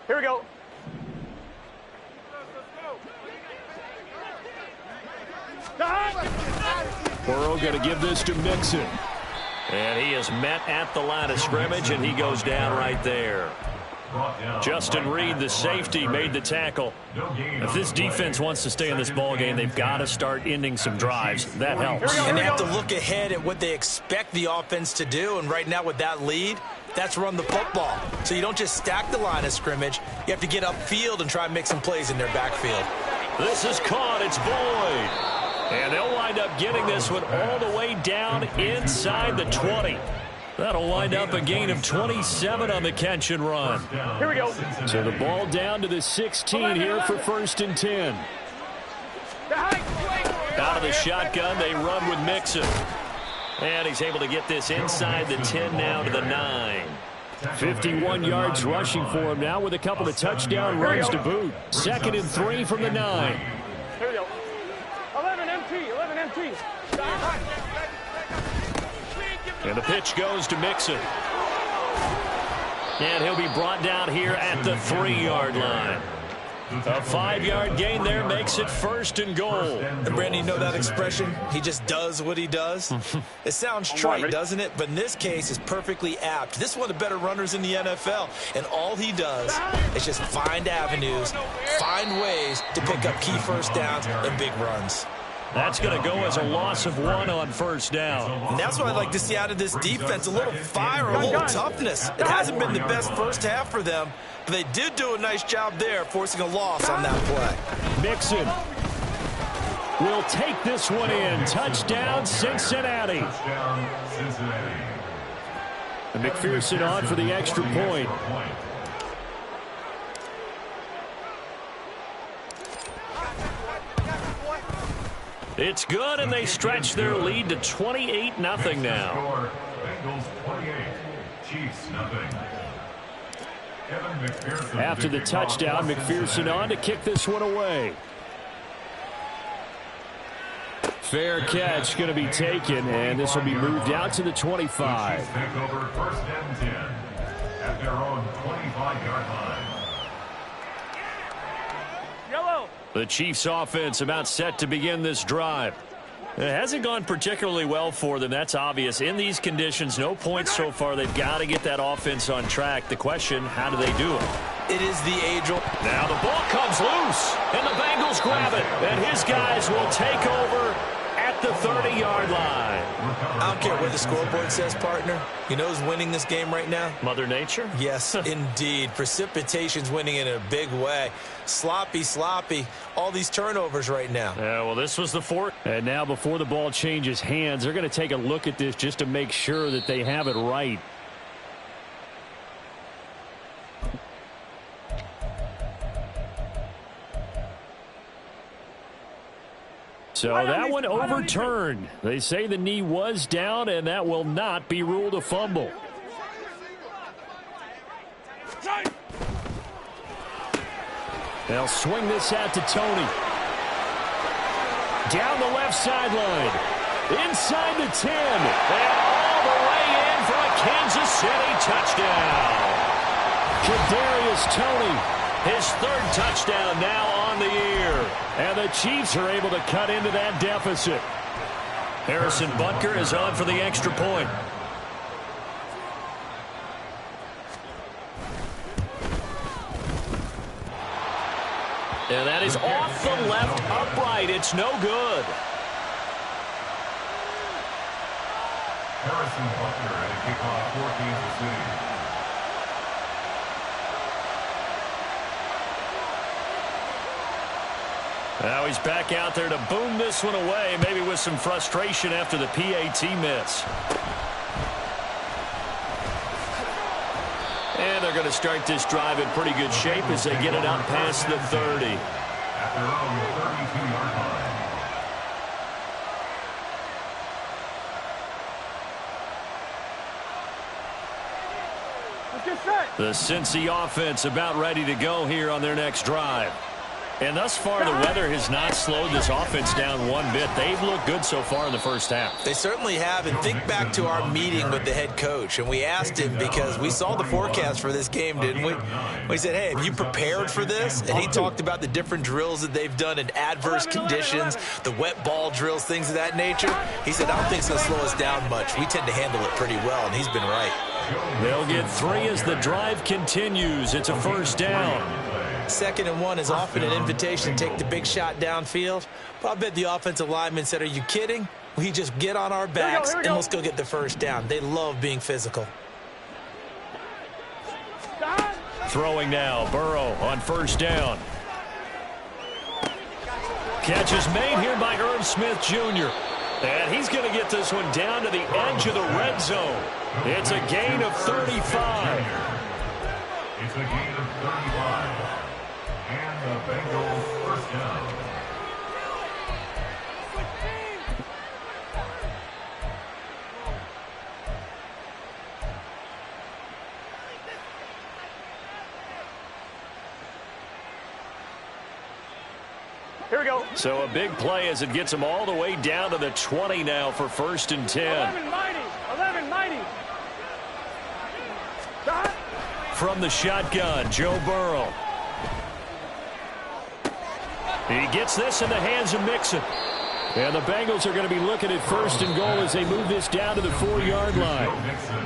Here we go. Burrow going to give this to Mixon. And he is met at the line of scrimmage, and he goes down right there. Justin Reed, the safety, made the tackle. If this defense wants to stay in this ball game, they've got to start ending some drives. That helps. And they have to look ahead at what they expect the offense to do. And right now with that lead, that's run the football. So you don't just stack the line of scrimmage. You have to get upfield and try and make some plays in their backfield. This is caught. It's Boyd. And they'll wind up getting this one all the way down inside the 20. That'll wind up a gain of 27 on the catch and run. Here we go. So the ball down to the 16 here for 1st and 10. Out of the shotgun, they run with Mixon. And he's able to get this inside the 10 now to the 9. 51 yards rushing for him now with a couple of touchdown runs to boot. 2nd and 3 from the 9. Here we go. 11 MT. And the pitch goes to Mixon. And he'll be brought down here at the 3-yard line. A 5-yard gain there makes it 1st and goal. And Brandon, you know that expression? He just does what he does. It sounds trite, doesn't it? But in this case, it's perfectly apt. This is one of the better runners in the NFL. And all he does is just find avenues, find ways to pick up key first downs and big runs. That's going to go as a loss of 1 on 1st down. And that's what I'd like to see out of this defense, a little fire, a little toughness. It hasn't been the best first half for them, but they did do a nice job there, forcing a loss on that play. Mixon will take this one in. Touchdown, Cincinnati. And McPherson on for the extra point. It's good, and they stretch their lead to 28-0 now. Bengals 28, Chiefs nothing. After the touchdown, McPherson on to kick this one away. Fair catch going to be taken, and this will be moved out to the 25. Chiefs take over 1st and 10 at their own 25-yard line. The Chiefs offense about set to begin this drive. It hasn't gone particularly well for them. That's obvious. In these conditions, no points so far. They've got to get that offense on track. The question, how do they do it? It is the age-old. Now the ball comes loose, and the Bengals grab it. And his guys will take over at the 30-yard line. I don't care what the scoreboard says, partner. You know who's winning this game right now? Mother Nature? Yes, indeed. Precipitation's winning in a big way. Sloppy. All these turnovers right now. Yeah, well, this was the fourth. And now before the ball changes hands, they're going to take a look at this just to make sure that they have it right. So that one overturned. They say the knee was down, and that will not be ruled a fumble. They'll swing this out to Tony. Down the left sideline. Inside the 10. And all the way in for a Kansas City touchdown. Kadarius Toney. His 3rd touchdown now on the year. And the Chiefs are able to cut into that deficit. Harrison Butker is on for the extra point. And that is off the left upright. It's no good. Harrison Butker at a kickoff for Kansas City. Now he's back out there to boom this one away, maybe with some frustration after the PAT miss. And they're going to start this drive in pretty good shape as they get it out past the 30. At their own 32-yard line. Get set. The Cincy offense about ready to go here on their next drive. And thus far, the weather has not slowed this offense down one bit. They've looked good so far in the first half. They certainly have. And think back to our meeting with the head coach. And we asked him, because we saw the forecast for this game, didn't we? We said, hey, have you prepared for this? And he talked about the different drills that they've done in adverse conditions, the wet ball drills, things of that nature. He said, I don't think it's going to slow us down much. We tend to handle it pretty well, and he's been right. They'll get 3 as the drive continues. It's a first down. 2nd and 1 is often an invitation to take the big shot downfield. But I bet the offensive lineman said, are you kidding? We just get on our backs and let's go get the first down. They love being physical. Throwing now, Burrow on first down. Catch is made here by Irv Smith Jr. And he's going to get this one down to the edge of the red zone. It's a gain of 35. It's a gain of 35. And the Bengals first down. Here we go. So a big play as it gets them all the way down to the 20 now for 1st and 10. 11 mighty. 11 mighty. From the shotgun, Joe Burrow. He gets this in the hands of Mixon. And the Bengals are going to be looking at 1st and goal as they move this down to the 4-yard line.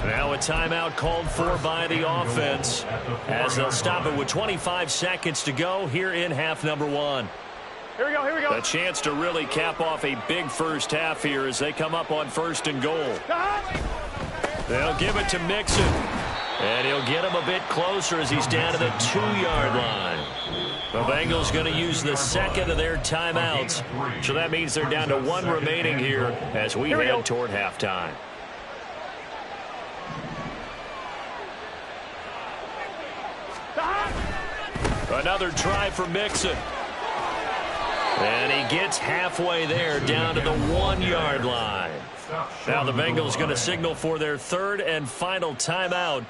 Now a timeout called for by the offense as they'll stop it with 25 seconds to go here in half number 1. Here we go, here we go. A chance to really cap off a big first half here as they come up on 1st and goal. They'll give it to Mixon. And he'll get him a bit closer as he's down to the 2-yard line. The Bengals going to use the 2nd of their timeouts. So that means they're down to 1 remaining here as we head toward halftime. Another try for Mixon. And he gets halfway there down to the 1-yard line. Now the Bengals going to signal for their 3rd and final timeout.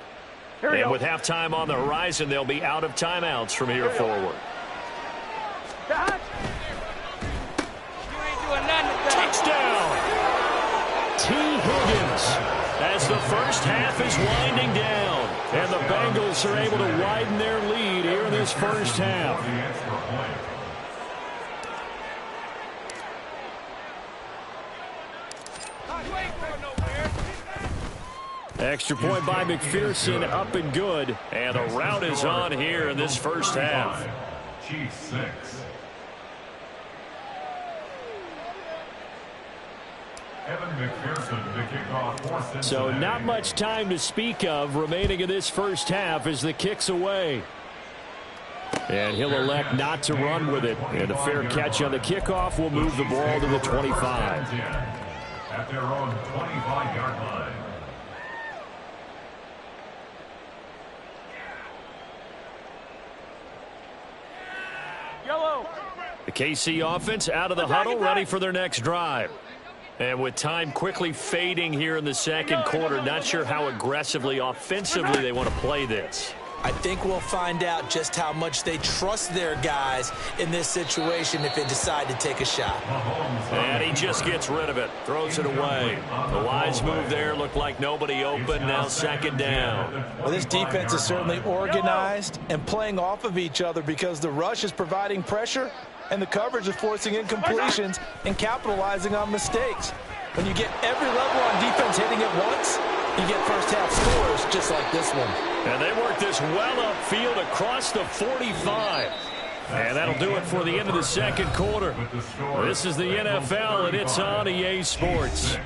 And with halftime on the horizon, they'll be out of timeouts from here forward. Touchdown! T. Higgins as the first half is winding down. And the Bengals are able to widen their lead here in this first half. Extra point by McPherson, up and good. And the route is on here in this first half. Chiefs 6. Evan McPherson to kick off for Cincinnati. So not much time to speak of remaining in this first half as the kick's away. And he'll elect not to run with it. And a fair catch on the kickoff will move the ball to the 25. At their own 25-yard line. Yellow. The KC offense out of the huddle, ready for their next drive. And with time quickly fading here in the second quarter, not sure how aggressively, offensively they want to play this. I think we'll find out just how much they trust their guys in this situation if they decide to take a shot. And he just gets rid of it, throws it away. The wise move there, looked like nobody open, now 2nd down. Well, this defense is certainly organized and playing off of each other because the rush is providing pressure and the coverage is forcing incompletions and capitalizing on mistakes. When you get every level on defense hitting it once, you get first half scores just like this one. And they work this well upfield across the 45. And that'll do it for the end of the second quarter. This is the NFL, and it's on EA Sports.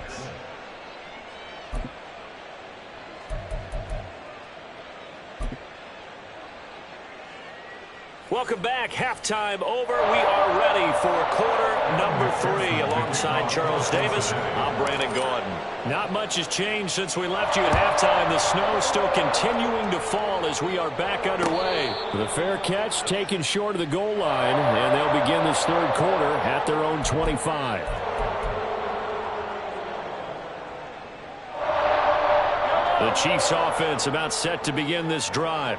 Welcome back. Halftime over. We are ready for quarter number 3. Alongside Charles Davis, I'm Brandon Gordon. Not much has changed since we left you at halftime. The snow still continuing to fall as we are back underway. The fair catch taken short of the goal line, and they'll begin this third quarter at their own 25. The Chiefs offense about set to begin this drive.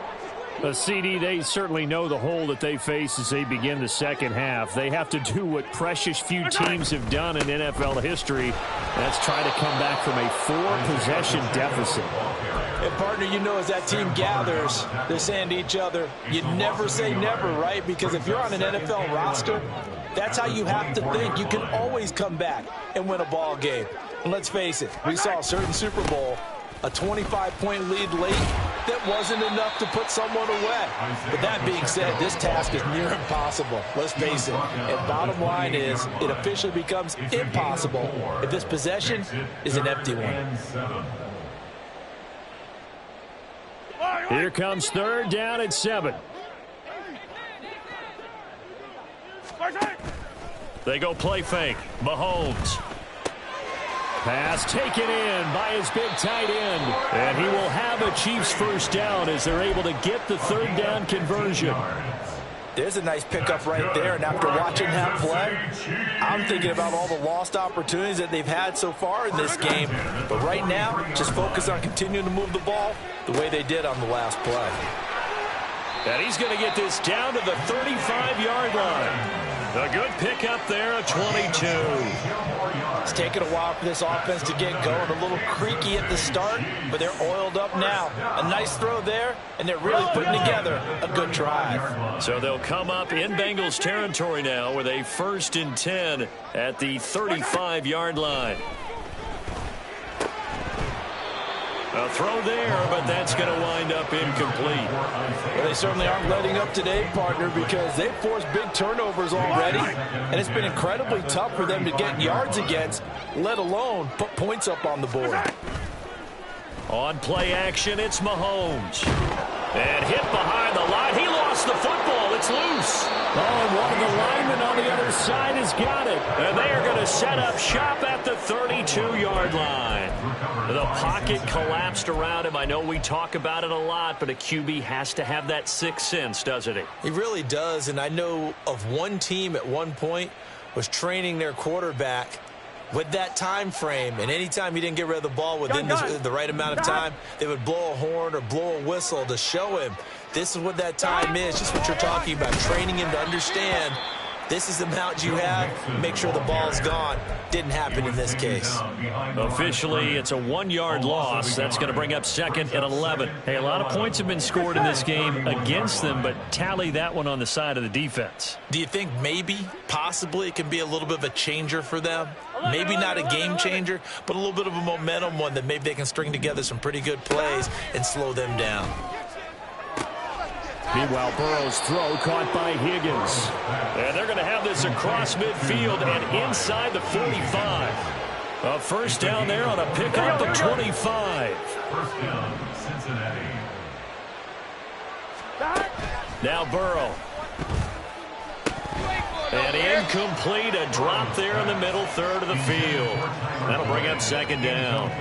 CD, they certainly know the hole that they face as they begin the second half. They have to do what precious few teams have done in NFL history. That's try to come back from a 4-possession deficit. And, partner, you know, as that team gathers, they're saying to each other, you never say never, right? Because if you're on an NFL roster, that's how you have to think. You can always come back and win a ball game. And let's face it, we saw a certain Super Bowl, a 25-point lead late, that wasn't enough to put someone away. But that being said, this task is near impossible. Let's face it. And bottom line is, it officially becomes impossible if this possession is an empty one. Here comes third down at 7. They go play fake. Mahomes. Pass taken in by his big tight end. And he will have a Chiefs first down as they're able to get the third down conversion. There's a nice pickup right there, and after watching that play, I'm thinking about all the lost opportunities that they've had so far in this game. But right now, just focus on continuing to move the ball the way they did on the last play. And he's going to get this down to the 35-yard line. A good pickup there at 22. It's taken a while for this offense to get going. A little creaky at the start, but they're oiled up now. A nice throw there, and they're really putting together a good drive. So they'll come up in Bengals territory now with a 1st and 10 at the 35-yard line. A throw there, but that's going to wind up incomplete. Well, they certainly aren't letting up today, partner, because they've forced big turnovers already, and it's been incredibly tough for them to get yards against, let alone put points up on the board. On play action, it's Mahomes. And hit behind the line. He lost the football. It's loose. Oh, and one of the linemen on the other side has got it. And they are going to set up shop at the 32-yard line. The pocket collapsed around him. I know we talk about it a lot, but a QB has to have that sixth sense, doesn't he? He really does, and I know of one team at one point was training their quarterback with that time frame, and anytime he didn't get rid of the ball within the right amount of time, they would blow a horn or blow a whistle to show him this is what that time is, just what you're talking about, training him to understand this is the amount you have, make sure the ball's gone. Didn't happen in this case. Officially, it's a 1-yard loss. That's going to bring up 2nd and 11. Hey, a lot of points have been scored in this game against them, but tally that one on the side of the defense. Do you think maybe, possibly, it can be a little bit of a changer for them? Maybe not a game changer, but a little bit of a momentum one that maybe they can string together some pretty good plays and slow them down. Meanwhile, Burrow's throw caught by Higgins. And they're going to have this across midfield and inside the 45. A first down there on a pickup at 25. First down, Cincinnati. Now Burrow. And incomplete, a drop there in the middle third of the field. That'll bring up 2nd down.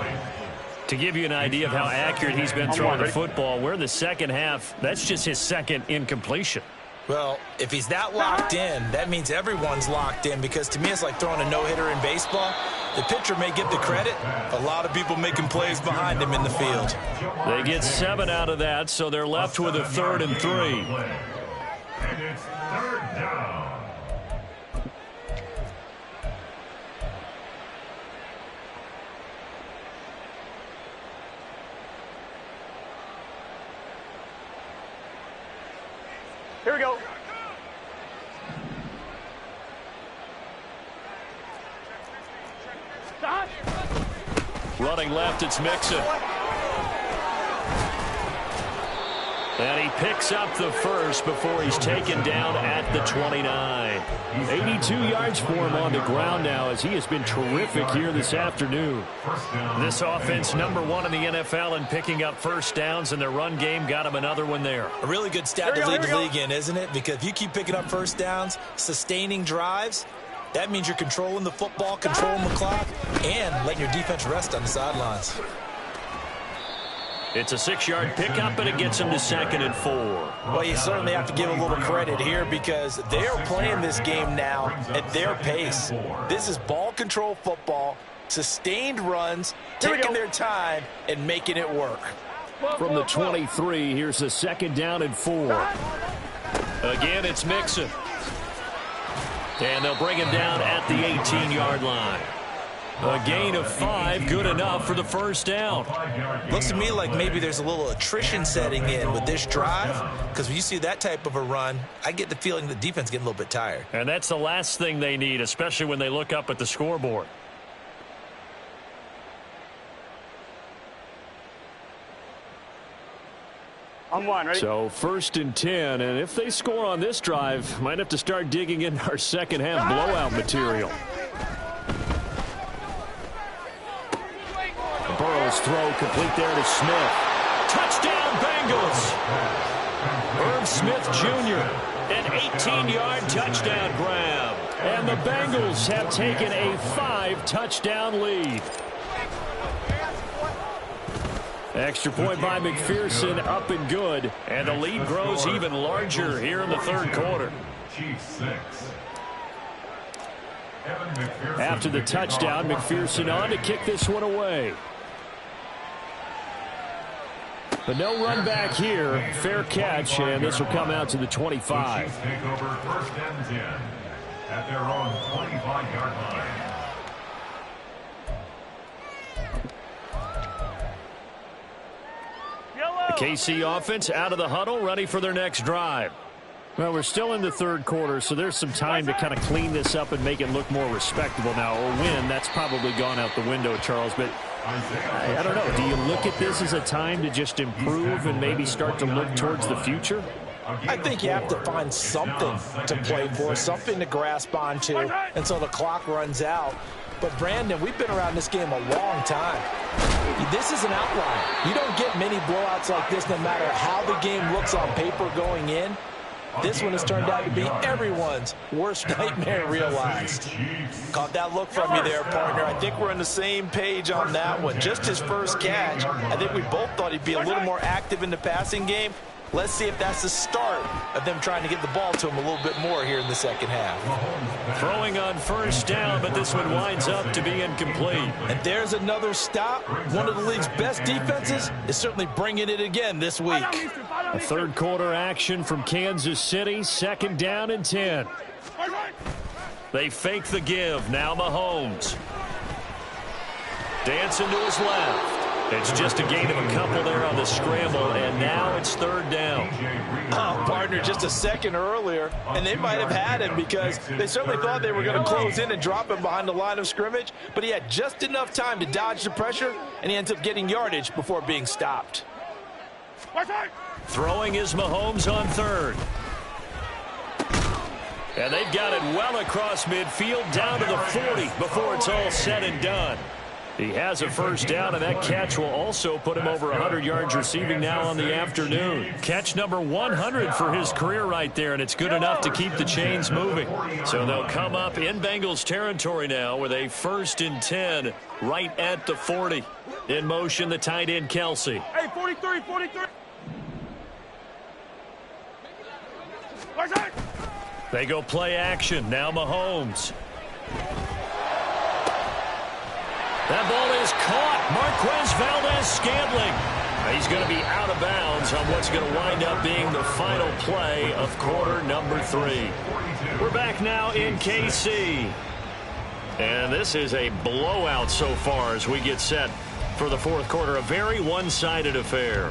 To give you an idea of how accurate he's been throwing the football, we're in the second half. That's just his 2nd incompletion. Well, if he's that locked in, that means everyone's locked in, because to me it's like throwing a no-hitter in baseball. The pitcher may get the credit. A lot of people making plays behind him in the field. They get 7 out of that, so they're left with a 3rd and 3. And it's 3rd down. Here we go. Running left, it's Mixon. And he picks up the first before he's taken down at the 29. 82 yards for him on the ground now, as he has been terrific here this afternoon. This offense #1 in the NFL in picking up first downs, and their run game got him another one there. A really good stat to lead the league in, isn't it? Because if you keep picking up first downs, sustaining drives, that means you're controlling the football, controlling the clock, and letting your defense rest on the sidelines. It's a 6-yard pickup, and it gets him to 2nd and 4. Well, you certainly have to give a little credit here, because they're playing this game now at their pace. This is ball control football, sustained runs, taking their time and making it work. From the 23, here's a 2nd down and 4. Again, it's Mixon. And they'll bring him down at the 18-yard line. A gain of 5, good enough for the 1st down. Looks to me like maybe there's a little attrition setting in with this drive, because when you see that type of a run, I get the feeling the defense is getting a little bit tired. And that's the last thing they need, especially when they look up at the scoreboard. On 1, ready? So 1st and 10, and if they score on this drive, might have to start digging into our second half blowout material. Burrow's throw complete there to Smith. Touchdown Bengals! Irv Smith Jr. An 18-yard touchdown grab. And the Bengals have taken a 5-touchdown lead. Extra point by McPherson, up and good. And the lead grows even larger here in the 3rd quarter. Chiefs 6. After the touchdown, McPherson on to kick this one away. But no run back here. Fair catch, and this will come out to the 25. Chiefs take over 1st and 10 at their own 25-yard line. The KC offense out of the huddle, ready for their next drive. Well, we're still in the 3rd quarter, so there's some time to kind of clean this up and make it look more respectable now. Or win, that's probably gone out the window, Charles. But I don't know. Do you look at this as a time to just improve and maybe start to look towards the future? I think you have to find something to play for, something to grasp onto until the clock runs out. But, Brandon, we've been around this game a long time. This is an outlier. You don't get many blowouts like this no matter how the game looks on paper going in. This one has turned out to be everyone's worst nightmare realized. Caught that look from you there, partner. I think we're on the same page on that one. Just his first catch. I think we both thought he'd be a little more active in the passing game. Let's see if that's the start of them trying to get the ball to him a little bit more here in the second half. Throwing on 1st down, but this one winds up to be incomplete. And there's another stop. One of the league's best defenses is certainly bringing it again this week. A 3rd quarter action from Kansas City, 2nd down and 10. They fake the give. Now Mahomes. Dancing to his left. It's just a gain of a couple there on the scramble, and now it's 3rd down. Oh, partner, just a second earlier, and they might have had him because they certainly thought they were going to close in and drop him behind the line of scrimmage, but he had just enough time to dodge the pressure, and he ends up getting yardage before being stopped. Throwing is Mahomes on 3rd. And they've got it well across midfield down to the 40 before it's all said and done. He has a 1st down, and that catch will also put him over 100 yards receiving now on the afternoon. Catch number 100 for his career right there, and it's good enough to keep the chains moving. So they'll come up in Bengals territory now with a 1st and 10 right at the 40. In motion, the tight end, Kelsey. Hey, 43, 43. They go play action. Now Mahomes. That ball is caught. Marquez Valdes-Scantling. He's going to be out of bounds on what's going to wind up being the final play of quarter number 3. We're back now in KC. And this is a blowout so far as we get set for the 4th quarter. A very one-sided affair.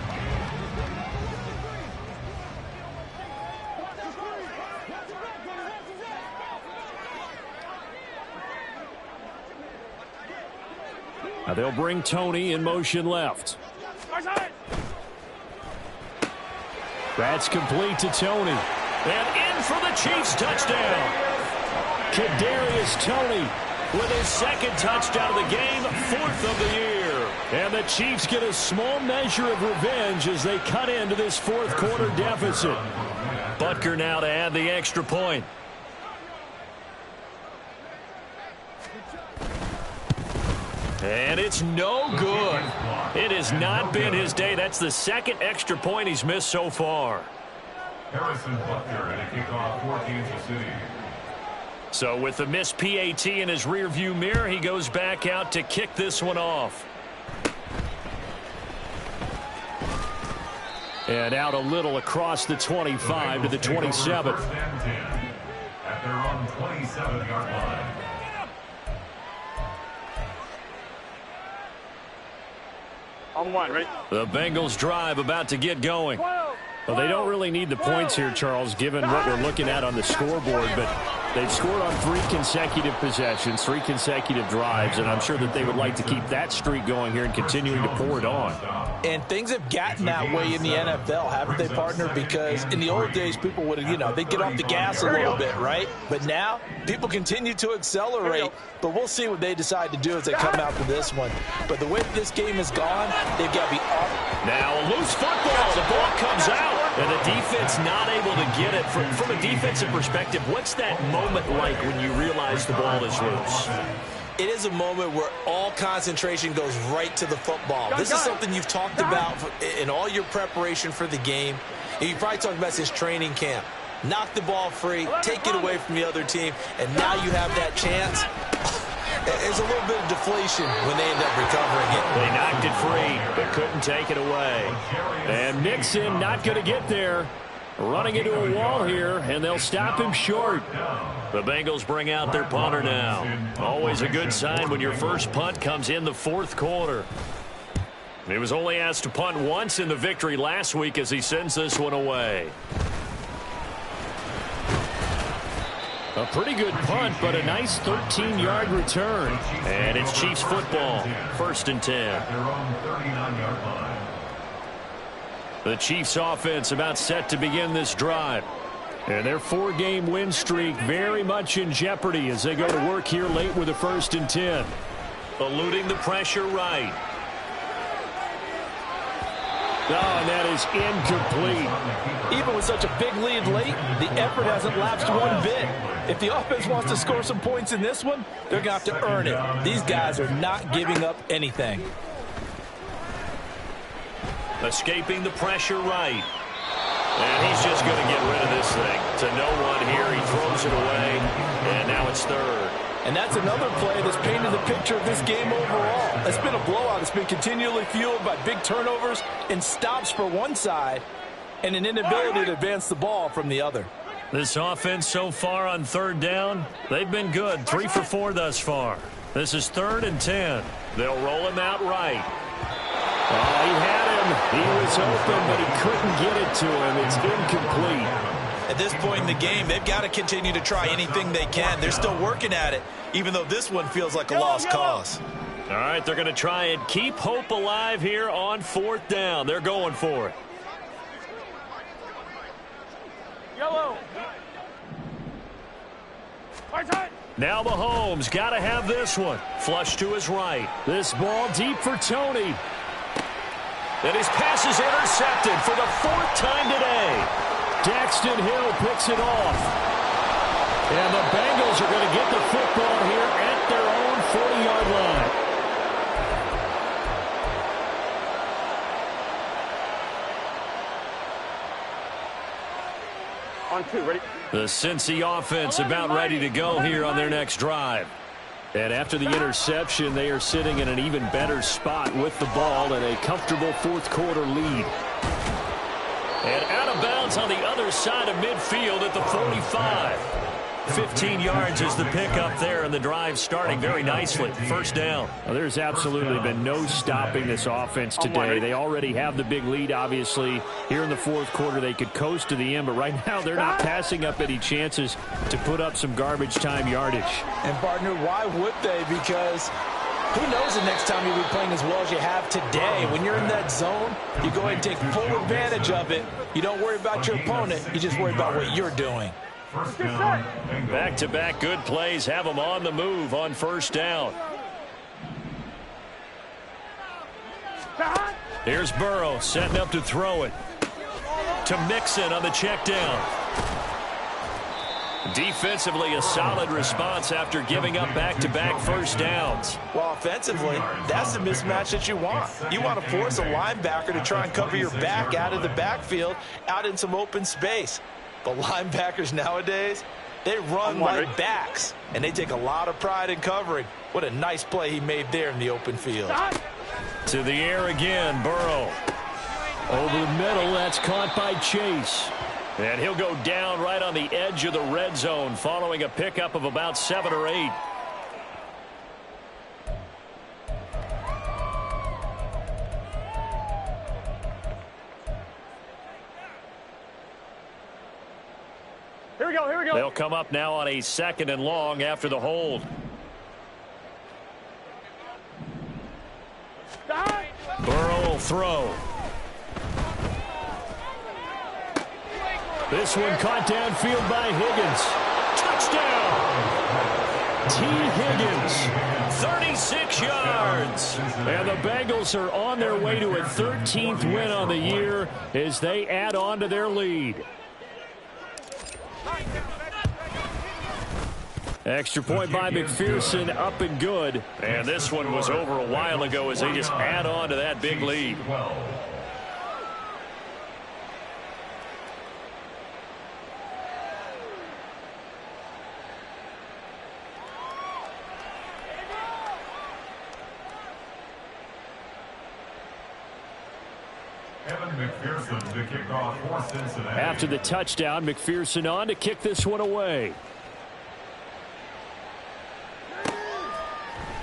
Now they'll bring Tony in motion left. That's complete to Tony. And in for the Chiefs touchdown. Kadarius Toney with his 2nd touchdown of the game, 4th of the year. And the Chiefs get a small measure of revenge as they cut into this 4th quarter deficit. Butker now to add the extra point. And it's no good. It has not been his day. That's the 2nd extra point he's missed so far. Harrison Butker at a kickoff for Kansas City. So with the missed PAT in his rearview mirror, he goes back out to kick this one off. And out a little across the 25 to the 27. First and 10 at their own 27-yard line. On one, ready? The Bengals drive about to get going. Well, they don't really need the points here, Charles, given what we're looking at on the scoreboard, but they've scored on 3 consecutive possessions, 3 consecutive drives, and I'm sure that they would like to keep that streak going here and continuing to pour it on. And things have gotten that way in the NFL, haven't they, partner? Because in the old days, people would, they'd get off the gas a little bit, right? But now, people continue to accelerate, but we'll see what they decide to do as they come out for this one. But the way this game has gone, they've got to be off. Now, a loose football. The ball comes out. And the defense not able to get it. From a defensive perspective, what's that moment like when you realize the ball is loose? It is a moment where all concentration goes right to the football. This is something you've talked about in all your preparation for the game. And you probably talked about this training camp. Knock the ball free, take it away from the other team, and now you have that chance. There's a little bit of deflation when they end up recovering it. They knocked it free, but couldn't take it away. And Mixon not going to get there. Running into a wall here, and they'll stop him short. The Bengals bring out their punter now. Always a good sign when your first punt comes in the 4th quarter. He was only asked to punt once in the victory last week as he sends this one away. A pretty good punt, but a nice 13-yard return. And it's Chiefs football, 1st and 10. Their own 39-yard line. The Chiefs offense about set to begin this drive. And their 4-game win streak very much in jeopardy as they go to work here late with a 1st and 10. Eluding the pressure right. Oh, and that is incomplete. Even with such a big lead late, the effort hasn't lapsed one bit. If the offense wants to score some points in this one, they're going to have to earn it. These guys are not giving up anything. Escaping the pressure right. And he's just going to get rid of this thing. To no one here. He throws it away. And now it's 3rd. And that's another play that's painted the picture of this game overall. It's been a blowout. It's been continually fueled by big turnovers and stops for one side and an inability to advance the ball from the other. This offense so far on 3rd down, they've been good. 3 for 4 thus far. This is 3rd and 10. They'll roll him out right. Oh, he had him. He was open, but he couldn't get it to him. It's incomplete. At this point in the game, they've got to continue to try anything they can. They're still working at it, even though this one feels like a lost cause. All right, they're going to try and keep hope alive here on 4th down. They're going for it. Yellow. Now Mahomes got to have this one. Flush to his right. This ball deep for Tony. And his pass is intercepted for the 4th time today. Daxton Hill picks it off. And the Bengals are going to get the football here at their own 40-yard line. On 2, ready? The Cincy offense about ready to go here on their next drive. And after the interception, they are sitting in an even better spot with the ball and a comfortable 4th quarter lead. And out of bounds on the other side of midfield at the 45. 15 yards is the pickup there, and the drive starting very nicely. 1st down. Well, there's absolutely been no stopping this offense today. They already have the big lead, obviously. Here in the 4th quarter, they could coast to the end, but right now they're not passing up any chances to put up some garbage time yardage. And, partner, why would they? Because who knows the next time you'll be playing as well as you have today. When you're in that zone, you go ahead and take full advantage of it. You don't worry about your opponent. You just worry about what you're doing. Back-to-back good plays have them on the move on 1st down. Here's Burrow setting up to throw it. To Mixon on the check down. Defensively, a solid response after giving up back-to-back 1st downs. Well, offensively, that's the mismatch that you want. You want to force a linebacker to try and cover your back out of the backfield, out in some open space. But linebackers nowadays, they run like backs, and they take a lot of pride in covering. What a nice play he made there in the open field. To the air again, Burrow. Over the middle, that's caught by Chase. And he'll go down right on the edge of the red zone following a pickup of about 7 or 8. Here we go, here we go. They'll come up now on a 2nd and long after the hold. Burrow will throw. This one caught downfield by Higgins. Touchdown! T. Higgins, 36 yards. And the Bengals are on their way to a 13th win on the year as they add on to their lead. Extra point by McPherson, up and good. And this one was over a while ago as they just add on to that big lead. Evan McPherson to kick off for Cincinnati. After the touchdown, McPherson on to kick this one away.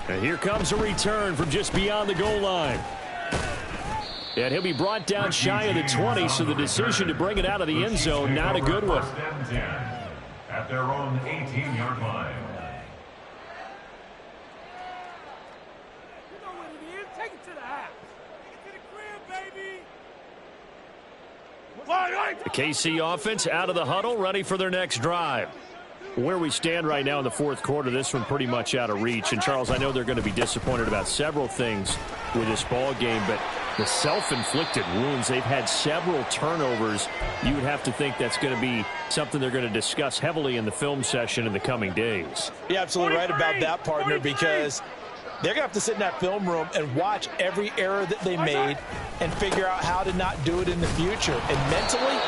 And here comes a return from just beyond the goal line. And he'll be brought down shy of the 20, so the decision to bring it out of the end zone, not a good one. At their own 18-yard line. You know what it is. Take it to the house. Take it to the crib, baby. The KC offense out of the huddle, ready for their next drive. Where we stand right now in the fourth quarter, this one pretty much out of reach. And, Charles, I know they're going to be disappointed about several things with this ball game, but the self-inflicted wounds, they've had several turnovers. You would have to think that's going to be something they're going to discuss heavily in the film session in the coming days. You're absolutely right about that, partner, because they're going to have to sit in that film room and watch every error that they made and figure out how to not do it in the future. And mentally,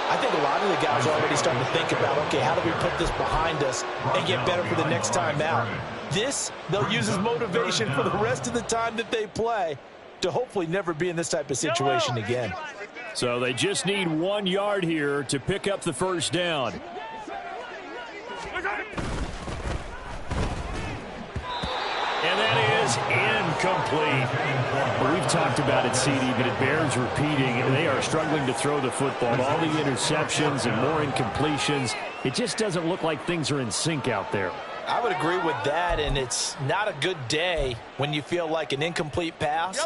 I think a lot of the guys are already starting to think about, okay, how do we put this behind us and get better for the next time out? This, they'll use as motivation for the rest of the time that they play to hopefully never be in this type of situation again. So they just need 1 yard here to pick up the first down. And that is incomplete. We've talked about it, CD, but it bears repeating. They are struggling to throw the football. All the interceptions and more incompletions. It just doesn't look like things are in sync out there. I would agree with that, and it's not a good day when you feel like an incomplete pass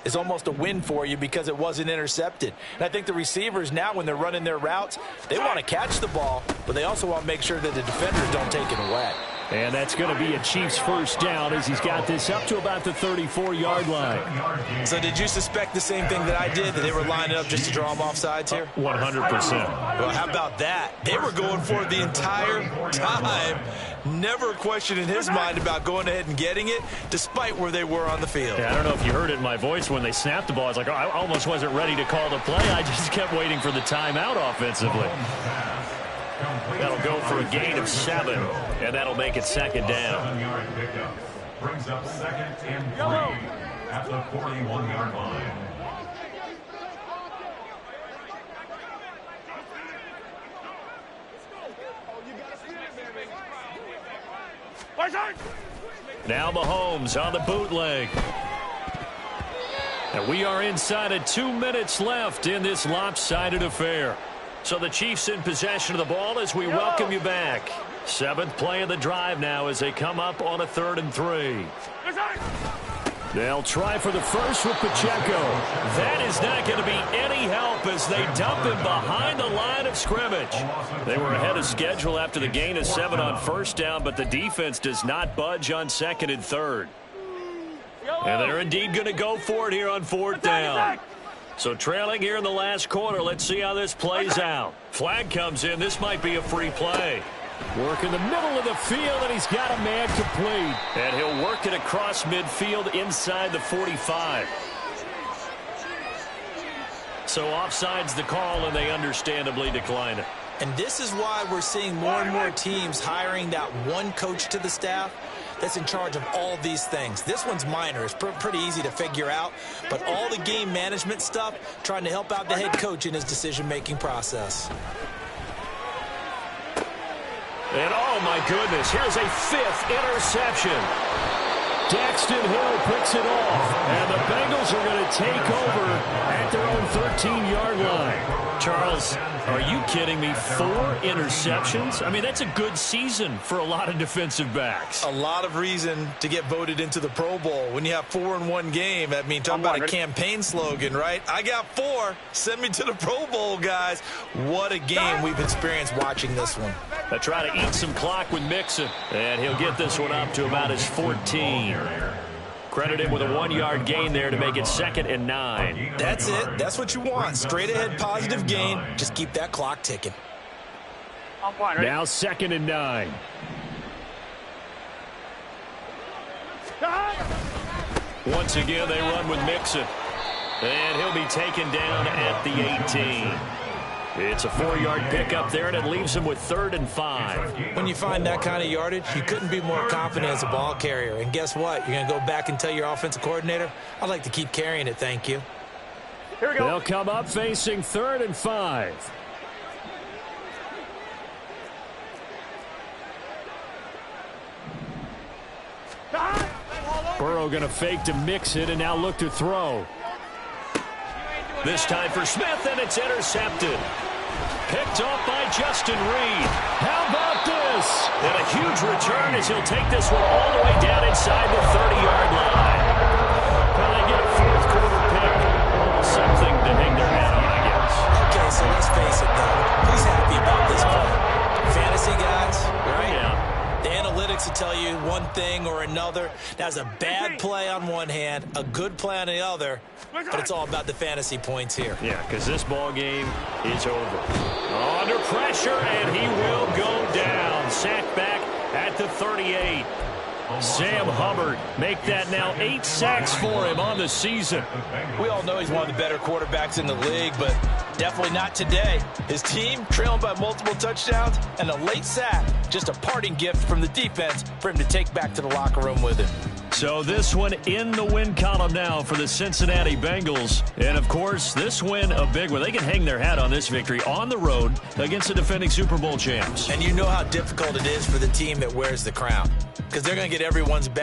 is almost a win for you because it wasn't intercepted. And I think the receivers now, when they're running their routes, they want to catch the ball, but they also want to make sure that the defenders don't take it away. And that's going to be a Chiefs first down as he's got this up to about the 34-yard line. So did you suspect the same thing that I did, that they were lining up just to draw them off sides here? 100%. Well, how about that? They were going for it the entire time. Never a question in his mind about going ahead and getting it, despite where they were on the field. Yeah, I don't know if you heard it in my voice when they snapped the ball. I was like, oh, I almost wasn't ready to call the play. I just kept waiting for the timeout offensively. That'll go for a gain of 7, and that'll make it second down. 7-yard pickup brings up 2nd and 3 at the 41-yard line. Now Mahomes on the bootleg. And we are inside of 2 minutes left in this lopsided affair. So the Chiefs in possession of the ball as we welcome you back. 7th play of the drive now as they come up on a 3rd and 3. They'll try for the first with Pacheco. That is not going to be any help as they dump him behind the line of scrimmage. They were ahead of schedule after the gain of 7 on first down, but the defense does not budge on 2nd and 3rd. And they're indeed going to go for it here on 4th down. So trailing here in the last quarter, let's see how this plays out. Flag comes in. This might be a free play. Work in the middle of the field, and he's got a man complete. And he'll work it across midfield inside the 45. So offside's the call, and they understandably decline it. And this is why we're seeing more and more teams hiring that one coach to the staff that's in charge of all these things. This one's minor. It's pretty easy to figure out, but all the game management stuff, trying to help out the head coach in his decision-making process. And oh my goodness, here's a 5th interception. Daxton Hill picks it off, and the Bengals are going to take over at their own 13-yard line. Charles, are you kidding me? 4 interceptions? I mean, that's a good season for a lot of defensive backs. A lot of reason to get voted into the Pro Bowl. When you have 4 in one game, I mean, talk about a campaign slogan, right? I got 4. Send me to the Pro Bowl, guys. What a game we've experienced watching this one. They try to eat some clock with Mixon, and he'll get this one up to about his 14. Credit him with a 1-yard gain there to make it 2nd and 9. That's it. That's what you want. Straight ahead positive gain. Just keep that clock ticking. Now 2nd and 9. Once again, they run with Mixon. And he'll be taken down at the 18. It's a 4-yard pickup there, and it leaves him with 3rd and 5. When you find that kind of yardage, you couldn't be more confident as a ball carrier. And guess what? You're going to go back and tell your offensive coordinator, I'd like to keep carrying it, thank you. Here we go. They'll come up facing 3rd and 5. Burrow going to fake to mix it and now look to throw. This time for Smith, and it's intercepted. Picked off by Justin Reed. How about this? And a huge return as he'll take this one all the way down inside the 30-yard line. Well, they get a 4th quarter pick. Something to hang their hat on, I guess. Okay, so let's face it, though. Who's happy about this play? Fantasy guys, right? Yeah. The analytics will tell you one thing or another. That's a bad play on one hand, a good play on the other, but it's all about the fantasy points here. Yeah, because this ball game is over. Under pressure, and he will go down. Sacked back at the 38. Sam Hubbard make that now 8 sacks for him on the season. We all know he's one of the better quarterbacks in the league, but definitely not today. His team trailing by multiple touchdowns, and a late sack, just a parting gift from the defense for him to take back to the locker room with him. So this one in the win column now for the Cincinnati Bengals. And, of course, this win a big one. They can hang their hat on this victory on the road against the defending Super Bowl champs. And you know how difficult it is for the team that wears the crown, because they're going to get everyone's back.